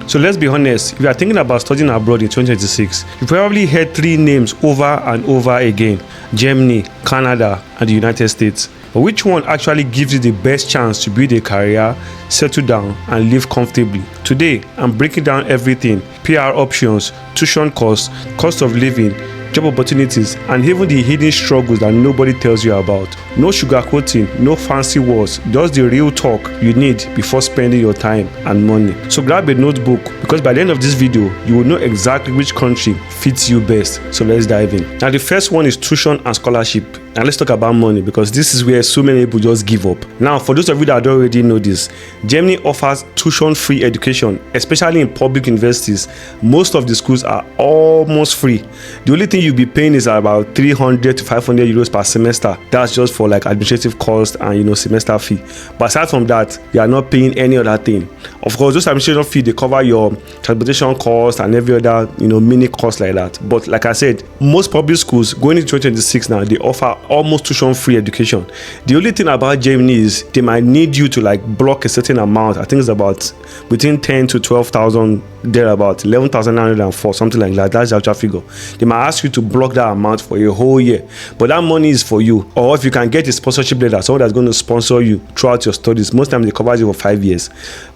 So let's be honest, if you are thinking about studying abroad in 2026, you probably heard three names over and over again: Germany, Canada, and the United States. But which one actually gives you the best chance to build a career, settle down, and live comfortably? Today, I'm breaking down everything: PR options, tuition costs, cost of living, job opportunities, and even the hidden struggles that nobody tells you about. No sugarcoating, no fancy words, just the real talk you need before spending your time and money. So grab a notebook, because by the end of this video, you will know exactly which country fits you best. So let's dive in. Now, the first one is tuition and scholarship. Now let's talk about money, because this is where so many people just give up. Now, for those of you that don't already know this, Germany offers tuition-free education, especially in public universities. Most of the schools are almost free. The only thing you'll be paying is about 300 to 500 euros per semester. That's just for like administrative cost and semester fee. But aside from that, you are not paying any other thing. Of course, those administration fee, they cover your transportation cost and every other mini cost like that. But like I said, most public schools going into 2026 now, they offer almost tuition-free education. The only thing about Germany is they might need you to like block a certain amount. I think it's about between 10 to 12,000, thereabout 11,904, something like that. That's the actual figure. They might ask you to block that amount for a whole year, but that money is for you. Or if you can get a sponsorship letter, someone that's going to sponsor you throughout your studies, most times they cover you for 5 years.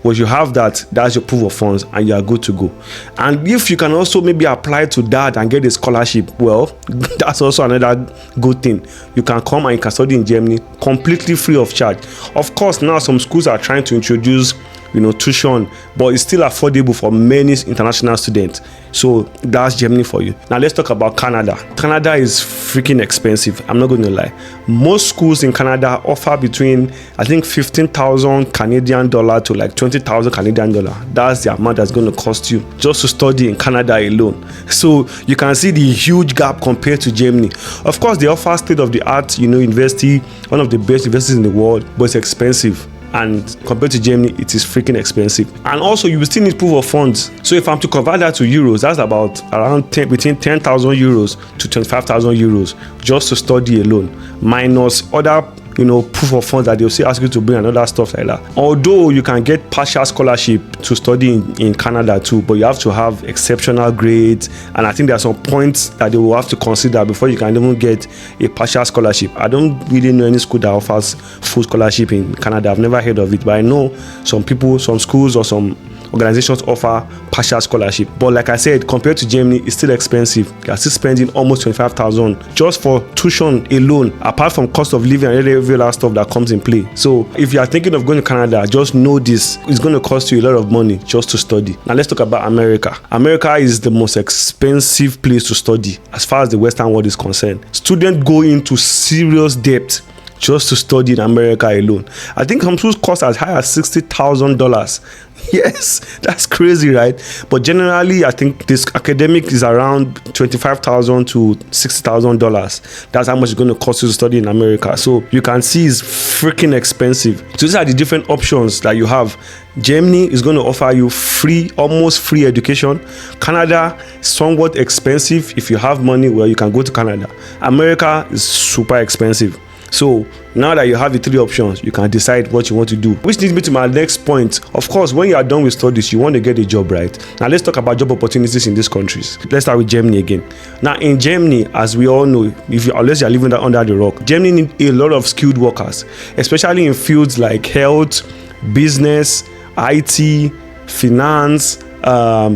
Once you have that, that's your proof of funds and you are good to go. And if you can also maybe apply to that and get a scholarship, well, that's also another good thing. You can come and you can study in Germany completely free of charge. Of course, now some schools are trying to introduce tuition, but it's still affordable for many international students. So that's Germany for you. Now let's talk about Canada. Canada is freaking expensive. I'm not going to lie. Most schools in Canada offer between, I think, 15,000 Canadian dollar to like 20,000 Canadian dollar. That's the amount that's going to cost you just to study in Canada alone. So you can see the huge gap compared to Germany. Of course, they offer state-of-the-art, university, one of the best universities in the world, but it's expensive. And compared to Germany, it is freaking expensive. And also, you will still need proof of funds. So if I'm to convert that to euros, that's about around between 10,000 euros to 25,000 euros just to study alone, minus other proof of funds that they'll say ask you to bring and other stuff like that. Although you can get partial scholarship to study in Canada too, but you have to have exceptional grades, and I think there are some points that they will have to consider before you can even get a partial scholarship. I don't really know any school that offers full scholarship in Canada. I've never heard of it, but I know some schools or some organizations offer partial scholarship. But like I said, compared to Germany, it's still expensive. You are still spending almost 25,000 just for tuition alone, apart from cost of living and every other stuff that comes in play. So if you are thinking of going to Canada, just know this: it's going to cost you a lot of money just to study. Now let's talk about America. America is the most expensive place to study as far as the Western world is concerned. Students go into serious debt just to study in America alone. I think some schools cost as high as $60,000. Yes, that's crazy, right? But generally, I think this academic is around $25,000 to $60,000. That's how much it's going to cost you to study in America. So you can see it's freaking expensive. So these are the different options that you have. Germany is going to offer you almost free education. Canada is somewhat expensive. If you have money, well, you can go to Canada. America is super expensive. So now that you have the three options, you can decide what you want to do. Which leads me to my next point. Of course, when you are done with studies, you want to get a job, right? Now let's talk about job opportunities in these countries. Let's start with Germany again. Now in Germany, as we all know, unless you are living under the rock, Germany needs a lot of skilled workers, especially in fields like health, business, IT, finance,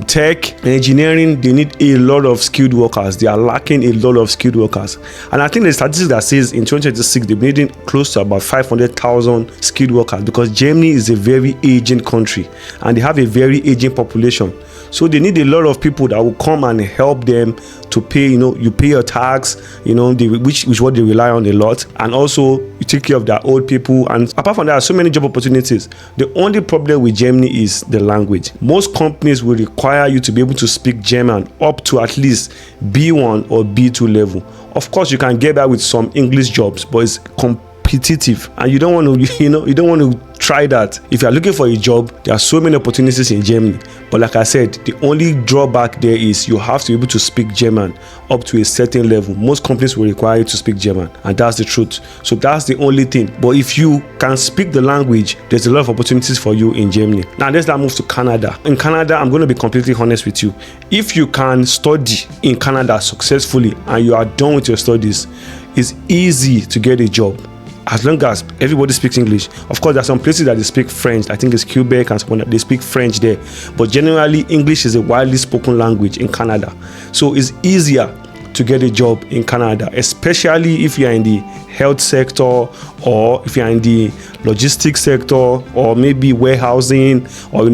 tech, and engineering. They need a lot of skilled workers. They are lacking a lot of skilled workers. And I think the statistics that says in 2026 they're needing close to about 500,000 skilled workers, because Germany is a very aging country and they have a very aging population. So they need a lot of people that will come and help them to pay, you pay your tax, which is what they rely on a lot. And also you take care of their old people. And apart from that, there are so many job opportunities. The only problem with Germany is the language. Most companies will require you to be able to speak German up to at least B1 or B2 level. Of course, you can get that with some English jobs, but it's competitive, and you don't want to, you don't want to try that. If you are looking for a job, there are so many opportunities in Germany. But like I said, the only drawback there is you have to be able to speak German up to a certain level. Most companies will require you to speak German, and that's the truth. So that's the only thing. But if you can speak the language, there's a lot of opportunities for you in Germany. Now let's now move to Canada. In Canada, I'm going to be completely honest with you. If you can study in Canada successfully and you are done with your studies, it's easy to get a job, as long as everybody speaks English. Of course, there are some places that they speak French. I think it's Quebec and someone that they speak French there. But generally, English is a widely spoken language in Canada. So it's easier to get a job in Canada, especially if you are in the health sector, or if you are in the logistics sector, or maybe warehousing, or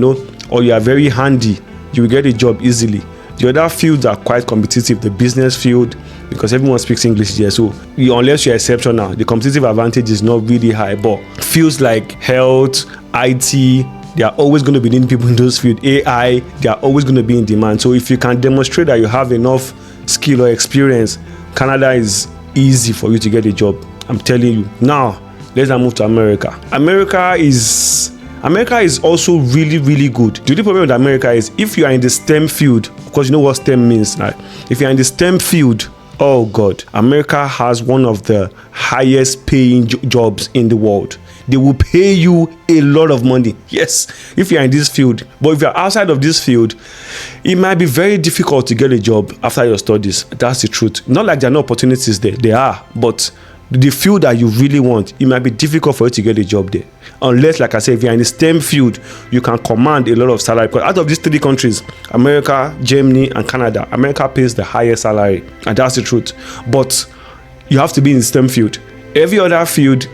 or you are very handy, you will get a job easily. The other fields are quite competitive, the business field, because everyone speaks English there. So unless you're exceptional, the competitive advantage is not really high. But fields like health, IT, they are always going to be needing people in those fields. AI, they are always going to be in demand. So if you can demonstrate that you have enough skill or experience, Canada is easy for you to get a job. I'm telling you. Now, let's now move to America. America is also really, really good. The only problem with America is if you are in the STEM field, because you know what STEM means, right? If you're in the STEM field, oh God, America has one of the highest paying jobs in the world. They will pay you a lot of money. Yes, if you're in this field. But if you're outside of this field, it might be very difficult to get a job after your studies. That's the truth. Not like there are no opportunities there. There are. But the field that you really want, it might be difficult for you to get a job there. Unless, like I said, if you're in the STEM field, you can command a lot of salary. Because out of these three countries, America, Germany, and Canada, America pays the highest salary. And that's the truth. But you have to be in the STEM field. Every other field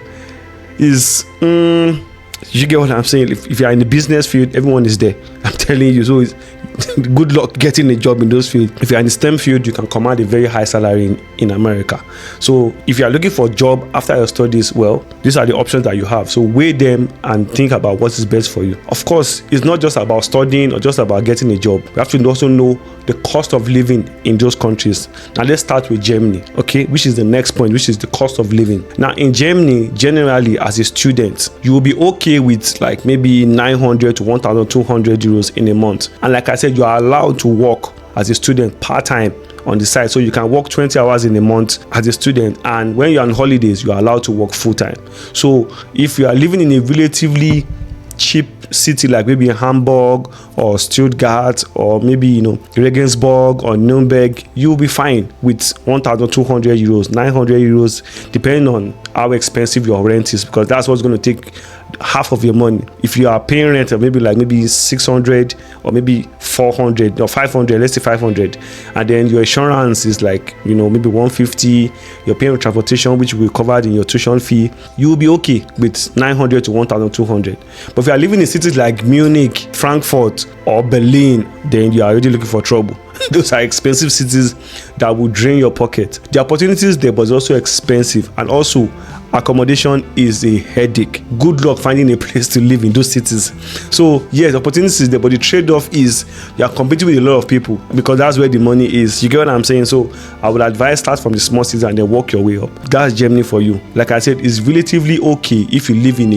is, you get what I'm saying? If you're in the business field, everyone is there. I'm telling you. So it's good luck getting a job in those fields. If you're in the STEM field, you can command a very high salary in America. So if you're looking for a job after your studies, well, these are the options that you have. So weigh them and think about what is best for you. Of course, it's not just about studying or just about getting a job. You have to also know the cost of living in those countries. Now let's start with Germany, okay, which is the next point, which is the cost of living. Now in Germany, generally as a student, you will be okay with like maybe 900 to 1,200 euros in a month. And like I said, you are allowed to work as a student part-time on the side. So you can work 20 hours in a month as a student, and when you're on holidays, you are allowed to work full-time. So if you are living in a relatively cheap city like maybe Hamburg or Stuttgart or maybe Regensburg or Nuremberg, you'll be fine with 1,200 euros, 900 euros, depending on how expensive your rent is, because that's what's going to take half of your money. If you are paying rent of maybe 600 or maybe 400 or 500, let's say 500, and then your insurance is like maybe 150, you're paying for transportation, which will be covered in your tuition fee, you will be okay with 900 to 1,200. But if you are living in cities like Munich, Frankfurt or Berlin, then you are already looking for trouble. Those are expensive cities that will drain your pocket. The opportunities there, but it's also expensive, and also accommodation is a headache. Good luck finding a place to live in those cities. So yes, opportunities is there, but the trade-off is you are competing with a lot of people, because that's where the money is. You get what I'm saying? So I would advise start from the small cities and then work your way up. That's Germany for you. Like I said, it's relatively okay if you live in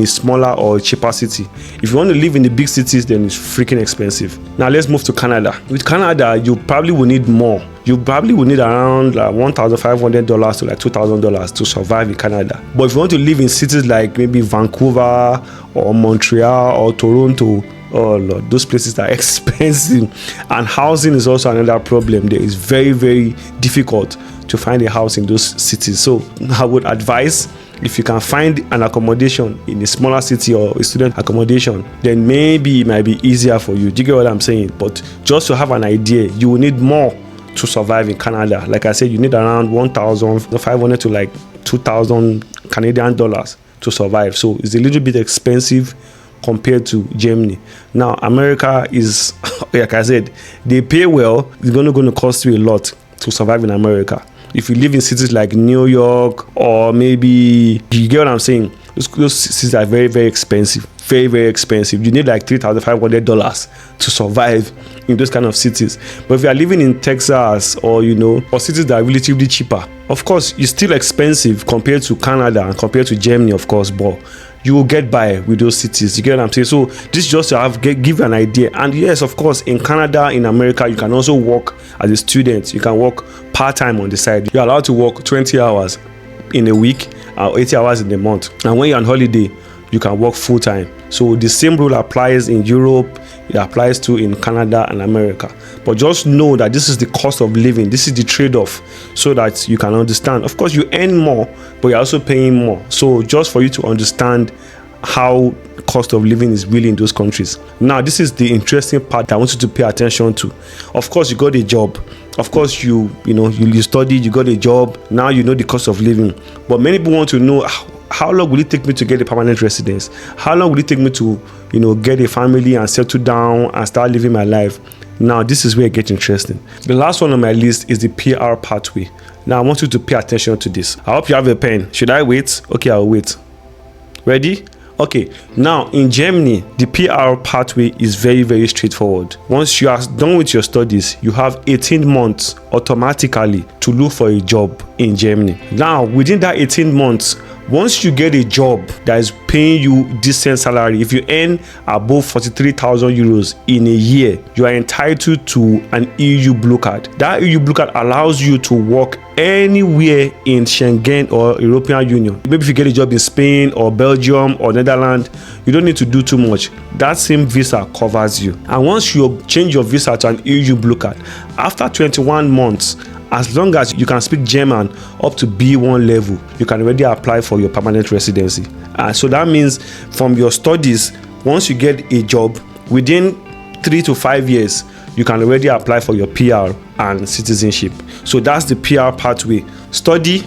a smaller or cheaper city. If you want to live in the big cities, then it's freaking expensive. Now let's move to Canada. With Canada, you probably will need more. You probably will need around $1,500 to like $2,000 to survive in Canada. But if you want to live in cities like maybe Vancouver or Montreal or Toronto, oh Lord, those places are expensive. And housing is also another problem there. It's very, very difficult to find a house in those cities. So I would advise, if you can find an accommodation in a smaller city or a student accommodation, then maybe it might be easier for you. Do you get what I'm saying? But just to have an idea, you will need more to survive in Canada. Like I said, you need around 1,500 to like 2,000 Canadian dollars to survive. So it's a little bit expensive compared to Germany. Now, America is, like I said, they pay well. It's going to cost you a lot to survive in America. If you live in cities like New York or maybe, you get what I'm saying? Those cities are very, very expensive. Very, very expensive. You need like $3,500 to survive in those kind of cities. But if you are living in Texas or cities that are relatively cheaper, of course, it's still expensive compared to Canada and compared to Germany, of course, but you will get by with those cities. You get what I'm saying? So this just to give you an idea. And yes, of course, in Canada, in America, you can also work as a student. You can work part-time on the side. You're allowed to work 20 hours in a week or 80 hours in a month. And when you're on holiday, you can work full-time. So the same rule applies in Europe, it applies to in Canada and America. But just know that this is the cost of living, this is the trade-off, so that you can understand. Of course, you earn more, but you're also paying more. So just for you to understand how cost of living is really in those countries. Now, this is the interesting part that I want you to pay attention to. Of course, you got a job. Of course, you studied, you got a job. Now you know the cost of living. But many people want to know, how long will it take me to get a permanent residence? How long will it take me to, get a family and settle down and start living my life? Now, this is where it gets interesting. The last one on my list is the PR pathway. Now, I want you to pay attention to this. I hope you have a pen. Should I wait? Okay, I'll wait. Ready? Okay, now in Germany, the PR pathway is very, very straightforward. Once you are done with your studies, you have 18 months automatically to look for a job in Germany. Now, within that 18 months, once you get a job that is paying you decent salary, if you earn above 43,000 euros in a year, you are entitled to an EU blue card. That EU blue card allows you to work anywhere in Schengen or European Union. Maybe if you get a job in Spain or Belgium or Netherlands, you don't need to do too much. That same visa covers you. And once you change your visa to an EU blue card, after 21 months, as long as you can speak German up to B1 level, you can already apply for your permanent residency. So that means from your studies, once you get a job, within 3 to 5 years, you can already apply for your PR and citizenship. So that's the PR pathway. Study,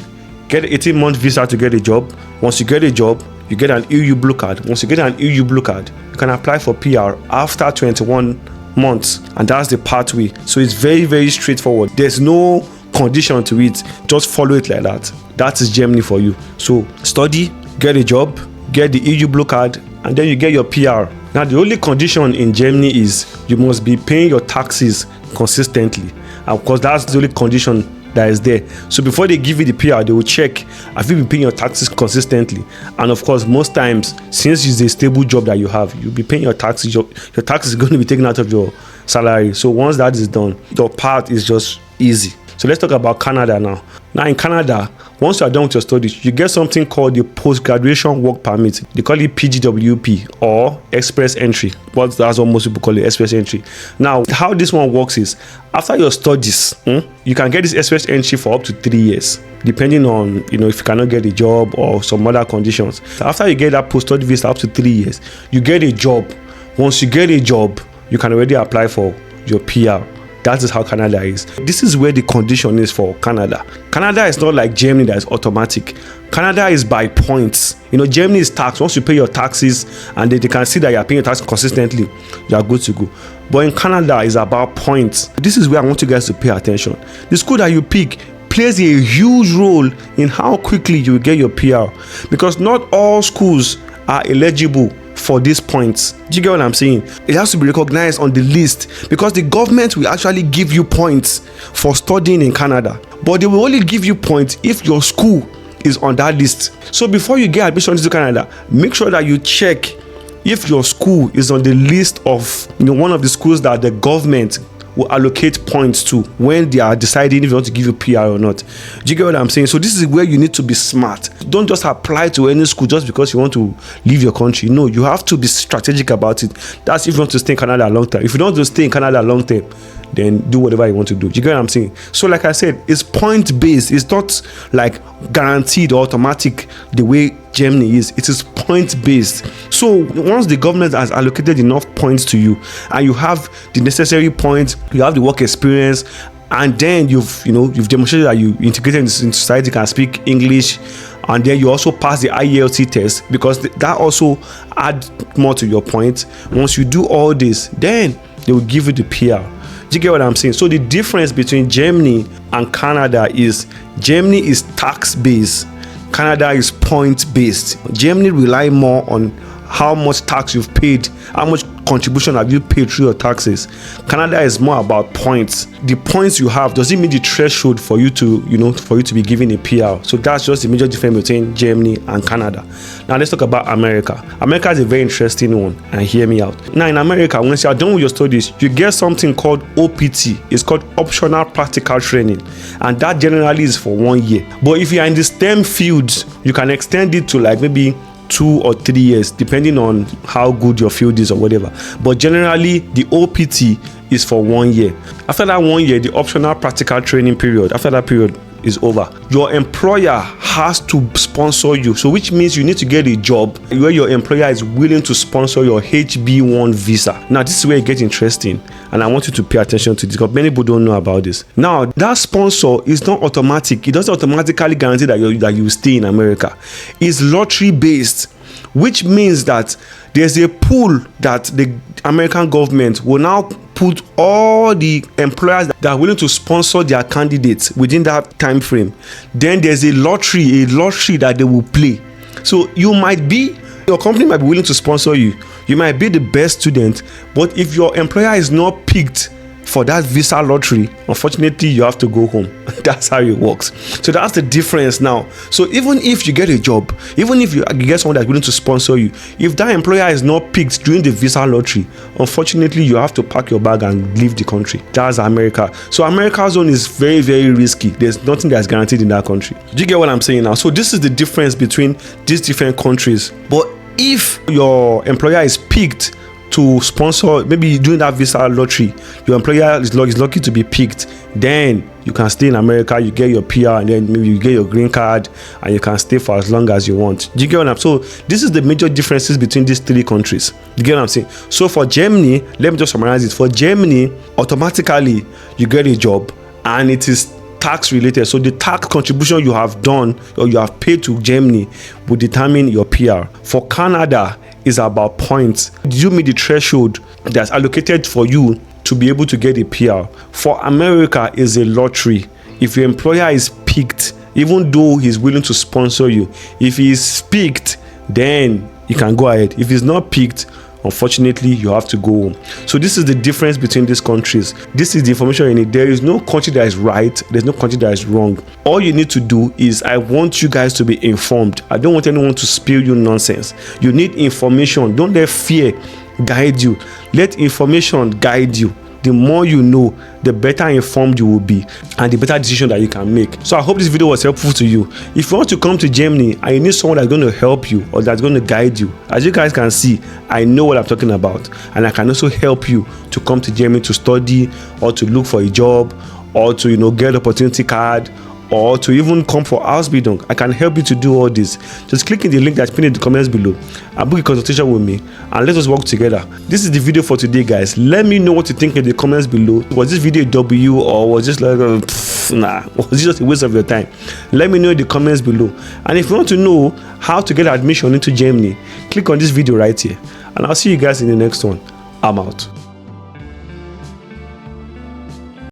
get an 18-month visa to get a job. Once you get a job, you get an EU blue card. Once you get an EU blue card, you can apply for PR after 21 months, and that's the pathway. So it's very, very straightforward. There's no condition to it. Just follow it like that. That is Germany for you. So study, get a job, get the EU blue card, and then you get your PR. Now, the only condition in Germany is you must be paying your taxes consistently. Of course, that's the only condition that is there. So before they give you the PR, they will check, have you been paying your taxes consistently? And of course, most times, since it's a stable job that you have, you'll be paying your taxes. Your tax is going to be taken out of your salary. So once that is done, your part is just easy. So let's talk about Canada now. Now in Canada, once you are done with your studies, you get something called the post-graduation work permit. They call it PGWP or express entry. But that's what most people call it, express entry. Now, how this one works is, after your studies, you can get this express entry for up to 3 years, depending on, if you cannot get a job or some other conditions. So after you get that post-study visa up to 3 years, you get a job. Once you get a job, you can already apply for your PR. That is how Canada is. This is where the condition is for Canada. Canada is not like Germany that is automatic. Canada is by points. Germany is taxed. Once you pay your taxes and they can see that you are paying your tax consistently, you are good to go. But in Canada, it's about points. This is where I want you guys to pay attention. The school that you pick plays a huge role in how quickly you will get your PR, because not all schools are eligible for these points. Do you get what I'm saying? It has to be recognized on the list, because the government will actually give you points for studying in Canada, but they will only give you points if your school is on that list. So before you get admission to Canada, make sure that you check if your school is on the list of one of the schools that the government will allocate points to when they are deciding if you want to give you PR or not. Do you get what I'm saying? So this is where you need to be smart. Don't just apply to any school just because you want to leave your country. No, you have to be strategic about it. That's if you want to stay in Canada a long time. If you don't want to stay in Canada a long time, then do whatever you want to do. Do you get what I'm saying? So like I said, it's point based. It's not like guaranteed or automatic the way Germany is. It is point based. So once the government has allocated enough points to you and you have the necessary points, you have the work experience, and then you've demonstrated that you integrated into society, can speak English, and then you also pass the IELTS test, because that also adds more to your point. Once you do all this, then they will give you the PR. Do you get what I'm saying? So the difference between Germany and Canada is Germany is tax-based. Canada is point-based. Germany rely more on how much tax you've paid, how much contribution have you paid through your taxes. Canada is more about points. The points you have doesn't meet the threshold for you to, for you to be given a PR. So that's just the major difference between Germany and Canada. Now let's talk about America. America is a very interesting one, and hear me out. Now in America, once you are done with your studies, you get something called OPT. It's called optional practical training, and that generally is for 1 year. But if you are in the STEM fields, you can extend it to like maybe 2 or 3 years, depending on how good your field is or whatever. But generally, the OPT is for 1 year. After that 1 year, the optional practical training period, after that period is over, your employer has to sponsor you. So which means you need to get a job where your employer is willing to sponsor your HB1 visa. Now this is where it gets interesting, and I want you to pay attention to this because many people don't know about this. Now that sponsor is not automatic. It doesn't automatically guarantee that you stay in America. It's lottery based, which means that there's a pool that the American government will now put all the employers that are willing to sponsor their candidates within that time frame. Then there's a lottery that they will play. So your company might be willing to sponsor you. You might be the best student, but if your employer is not picked for that visa lottery, unfortunately you have to go home. That's how it works. So that's the difference now. So even if you get a job, even if you get someone that's willing to sponsor you, if that employer is not picked during the visa lottery, unfortunately you have to pack your bag and leave the country. That's America. So America's zone is very, very risky. There's nothing that's guaranteed in that country. Do you get what I'm saying now? So this is the difference between these different countries. But if your employer is picked to sponsor, maybe during that visa lottery, your employer is lucky to be picked, then you can stay in America, you get your PR, and then maybe you get your green card, and you can stay for as long as you want. Do you get what I'm saying? So this is the major differences between these 3 countries. You get what I'm saying? So for Germany, let me just summarize it. For Germany, automatically you get a job, and it is tax related. So the tax contribution you have done or you have paid to Germany will determine your PR. For Canada, is about points. Did you meet the threshold that's allocated for you to be able to get a PR? For America, is a lottery. If your employer is picked, even though he's willing to sponsor you, if he's picked, then you can go ahead. If he's not picked, unfortunately you have to go home. So this is the difference between these countries. This is the information you need. There is no country that is right, there's no country that is wrong. All you need to do is, I want you guys to be informed. I don't want anyone to spill you nonsense. You need information. Don't let fear guide you. Let information guide you. The more you know, the better informed you will be, and the better decision that you can make. So I hope this video was helpful to you. If you want to come to Germany and you need someone that's going to help you or that's going to guide you, as you guys can see, I know what I'm talking about, and I can also help you to come to Germany to study or to look for a job or to get opportunity card, or to even come for Ausbildung. I can help you to do all this. Just click in the link that's pinned in the comments below and book a consultation with me, and let us work together. This is the video for today, guys. Let me know what you think in the comments below. Was this video a W, or was this like was this just a waste of your time? Let me know in the comments below. And if you want to know how to get admission into Germany, click on this video right here, and I'll see you guys in the next one. I'm out.